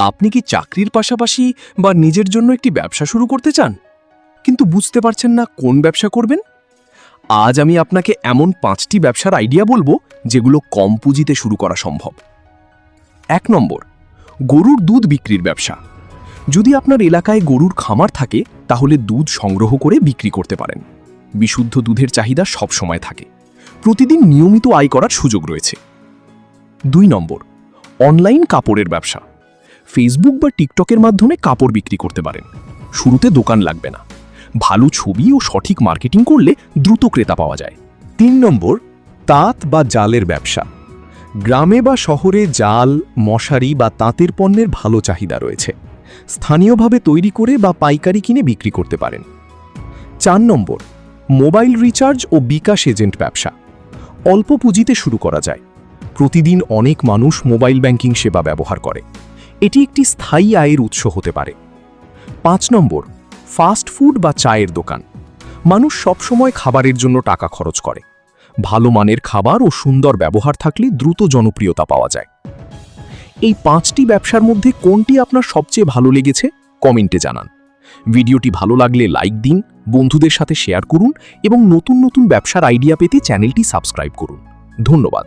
আপনি কি চাকরির পাশাপাশি বা নিজের জন্য একটি ব্যবসা শুরু করতে চান, কিন্তু বুঝতে পারছেন না কোন ব্যবসা করবেন? আজ আমি আপনাকে এমন 5টি ব্যবসার আইডিয়া বলবো যেগুলো কম পুঁজিতে শুরু করা সম্ভব। 1 নম্বর, গরুর দুধ বিক্রির ব্যবসা। যদি আপনার এলাকায় গরুর খামার থাকে তাহলে দুধ সংগ্রহ করে বিক্রি করতে পারেন। বিশুদ্ধ দুধের চাহিদা সব সময় থাকে, প্রতিদিন নিয়মিত আয় করার সুযোগ রয়েছে। 2 নম্বর, অনলাইন কাপড়ের ব্যবসা। ফেসবুক বা টিকটকের মাধ্যমে কাপড় বিক্রি করতে পারেন। শুরুতে দোকান লাগবে না, ভালো ছবি ও সঠিক মার্কেটিং করলে দ্রুত ক্রেতা পাওয়া যায়। 3 নম্বর, তাঁত বা জালের ব্যবসা। গ্রামে বা শহরে জাল, মশারি বা তাঁতের পণ্যের ভালো চাহিদা রয়েছে। স্থানীয়ভাবে তৈরি করে বা পাইকারি কিনে বিক্রি করতে পারেন। 4 নম্বর, মোবাইল রিচার্জ ও বিকাশ এজেন্ট ব্যবসা। অল্প পুঁজিতে শুরু করা যায়। প্রতিদিন অনেক মানুষ মোবাইল ব্যাংকিং সেবা ব্যবহার করে। এটি একটি স্থায়ী আয়ের উৎস হতে পারে। 5 নম্বর, ফাস্ট ফুড বা চায়ের দোকান। মানুষ সবসময় খাবারের জন্য টাকা খরচ করে। ভালো মানের খাবার ও সুন্দর ব্যবহার থাকলে দ্রুত জনপ্রিয়তা পাওয়া যায়। এই 5টি ব্যবসার মধ্যে কোনটি আপনার সবচেয়ে ভালো লেগেছে কমেন্টে জানান। ভিডিওটি ভালো লাগলে লাইক দিন, বন্ধুদের সাথে শেয়ার করুন এবং নতুন নতুন ব্যবসার আইডিয়া পেতে চ্যানেলটি সাবস্ক্রাইব করুন। ধন্যবাদ।